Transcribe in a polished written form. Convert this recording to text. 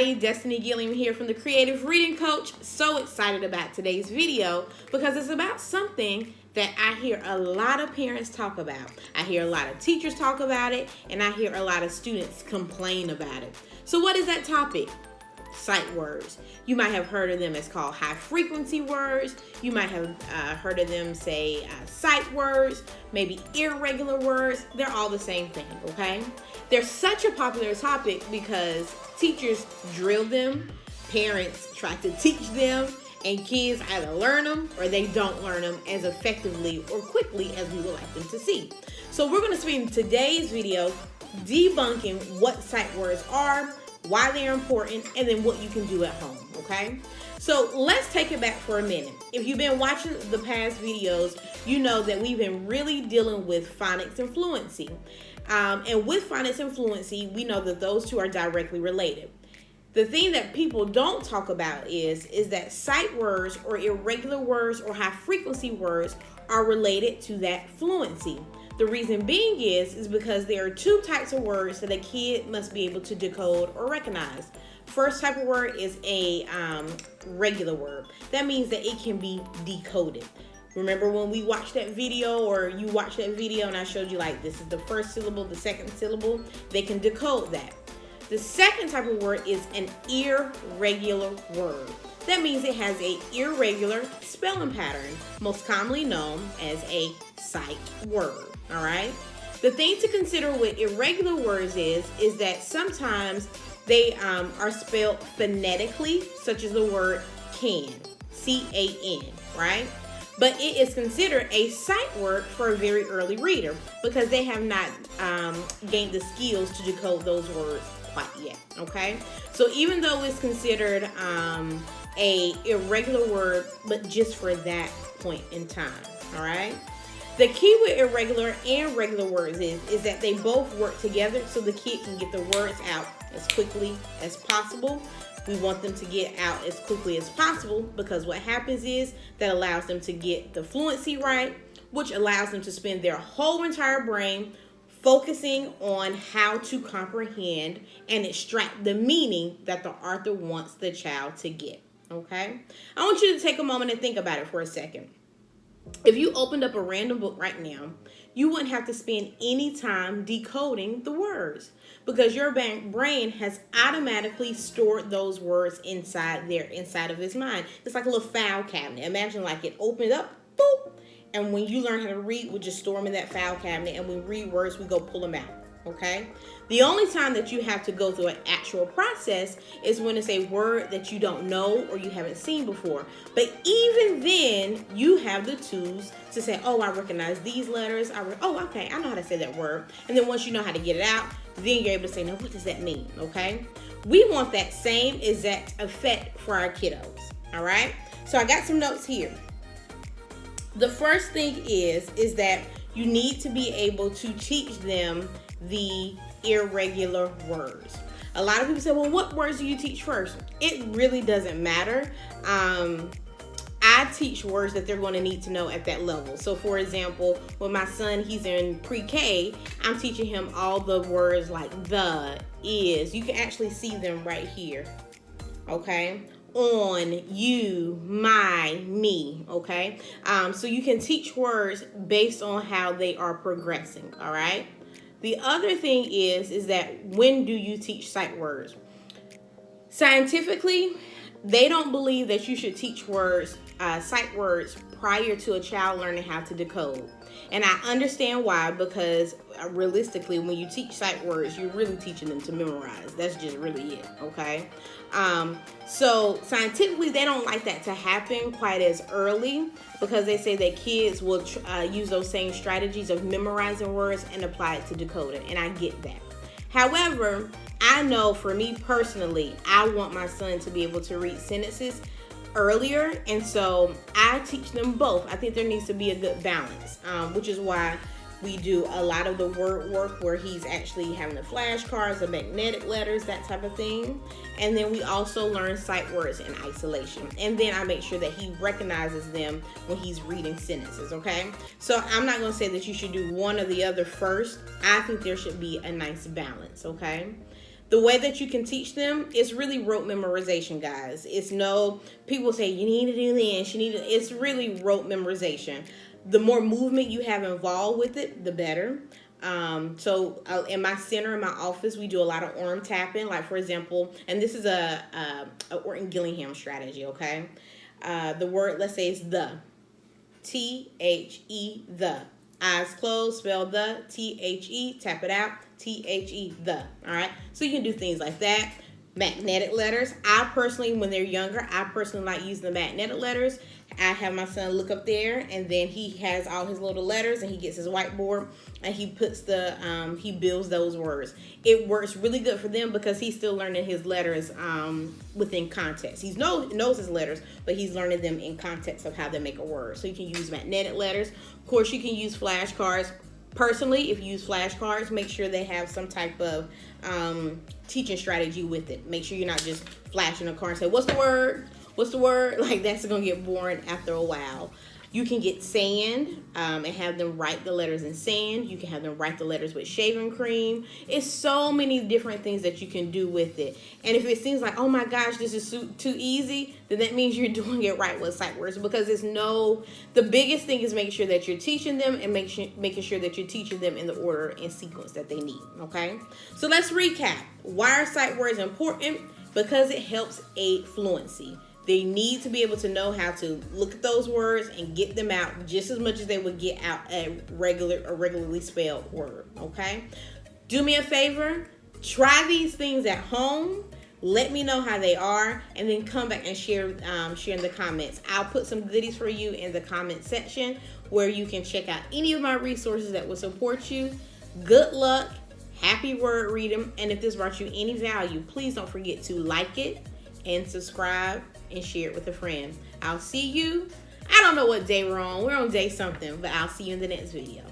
everybody, Destiny Gilliam here from the Creative Reading Coach. So excited about today's video because it's about something that I hear a lot of parents talk about. I hear a lot of teachers talk about it, and I hear a lot of students complain about it. So what is that topic? Sight words. You might have heard of them as called high frequency words. You might have heard of them say sight words, maybe irregular words. They're all the same thing, okay? They're such a popular topic because teachers drill them, parents try to teach them, and kids either learn them or they don't learn them as effectively or quickly as we would like them to see. So we're going to spend today's video debunking what sight words are, why they're important, and then what you can do at home, okay? So let's take it back for a minute. If you've been watching the past videos, you know that we've been really dealing with phonics and fluency. And with phonics and fluency, we know that those two are directly related. The thing that people don't talk about is that sight words or irregular words or high frequency words are related to that fluency. The reason being is because there are two types of words that a kid must be able to decode or recognize. First type of word is a regular word. That means that it can be decoded. Remember when we watched that video, or you watched that video and I showed you like this is the first syllable, the second syllable, they can decode that. The second type of word is an irregular word. That means it has an irregular spelling pattern, most commonly known as a sight word. All right. The thing to consider with irregular words is that sometimes they are spelled phonetically, such as the word can, C-A-N, right? But it is considered a sight word for a very early reader because they have not gained the skills to decode those words quite yet. Okay. So even though it's considered a irregular word, but just for that point in time. All right. The key with irregular and regular words is that they both work together so the kid can get the words out as quickly as possible. We want them to get out as quickly as possible because what happens is that allows them to get the fluency right, which allows them to spend their whole entire brain focusing on how to comprehend and extract the meaning that the author wants the child to get. Okay? I want you to take a moment and think about it for a second. If you opened up a random book right now, you wouldn't have to spend any time decoding the words because your brain has automatically stored those words inside of his mind. It's like a little file cabinet. Imagine like it opened up, boop, and when you learn how to read, we just store them in that file cabinet, and when we read words, we go pull them out. Okay? The only time that you have to go through an actual process is when it's a word that you don't know or you haven't seen before. But even then, you have the tools to say, oh, I recognize these letters. Oh, okay, I know how to say that word. And then once you know how to get it out, then you're able to say, now, what does that mean? Okay? We want that same exact effect for our kiddos. All right? So I got some notes here. The first thing is that you need to be able to teach them the irregular words. A lot of people say, well, what words do you teach first? It really doesn't matter. I teach words that they're going to need to know at that level. So for example, with my son, he's in pre-K, I'm teaching him all the words like the, is. You can actually see them right here. Okay? On, you, my, me. Okay? So you can teach words based on how they are progressing. All right? The other thing is that when do you teach sight words? Scientifically, they don't believe that you should teach words, sight words, prior to a child learning how to decode. And I understand why, because realistically, when you teach sight words, you're really teaching them to memorize. That's just really it, okay? So scientifically, they don't like that to happen quite as early because they say that kids will use those same strategies of memorizing words and apply it to decoding, and I get that. However, I know for me personally, I want my son to be able to read sentences earlier, and so I teach them both. I think there needs to be a good balance, which is why we do a lot of the word work where he's actually having the flashcards, the magnetic letters, that type of thing. And then we also learn sight words in isolation. And then I make sure that he recognizes them when he's reading sentences, okay? So I'm not going to say that you should do one or the other first. I think there should be a nice balance, okay? The way that you can teach them is really rote memorization, guys. It's no, people say you need to do this, it's really rote memorization. The more movement you have involved with it, the better. So in my center, in my office, we do a lot of arm tapping. Like, for example, and this is a Orton Gillingham strategy, okay? The word, let's say it's the. T-H-E, the. Eyes closed, spell the. T-H-E, tap it out. T-H-E, the. All right? So you can do things like that. Magnetic letters. I personally, when they're younger, I personally like using the magnetic letters. I have my son look up there, and then he has all his little letters, and he gets his whiteboard, and he puts he builds those words. It works really good for them because he's still learning his letters within context. He knows his letters, but he's learning them in context of how they make a word. So you can use magnetic letters. Of course, you can use flashcards. Personally, if you use flashcards, make sure they have some type of teaching strategy with it. Make sure you're not just flashing a card and say, what's the word? What's the word? Like, that's going to get boring after a while. You can get sand and have them write the letters in sand. You can have them write the letters with shaving cream. It's so many different things that you can do with it. And if it seems like, oh my gosh, this is too easy, then that means you're doing it right with sight words, because the biggest thing is making sure that you're teaching them and making sure that you're teaching them in the order and sequence that they need, okay? So let's recap. Why are sight words important? Because it helps aid fluency. They need to be able to know how to look at those words and get them out just as much as they would get out a regularly spelled word, okay? Do me a favor, try these things at home. Let me know how they are, and then come back and share in the comments. I'll put some goodies for you in the comment section where you can check out any of my resources that will support you. Good luck, happy word reading, and if this brought you any value, please don't forget to like it and subscribe and share it with a friend. I'll see you. I don't know what day we're on. We're on day something, but I'll see you in the next video.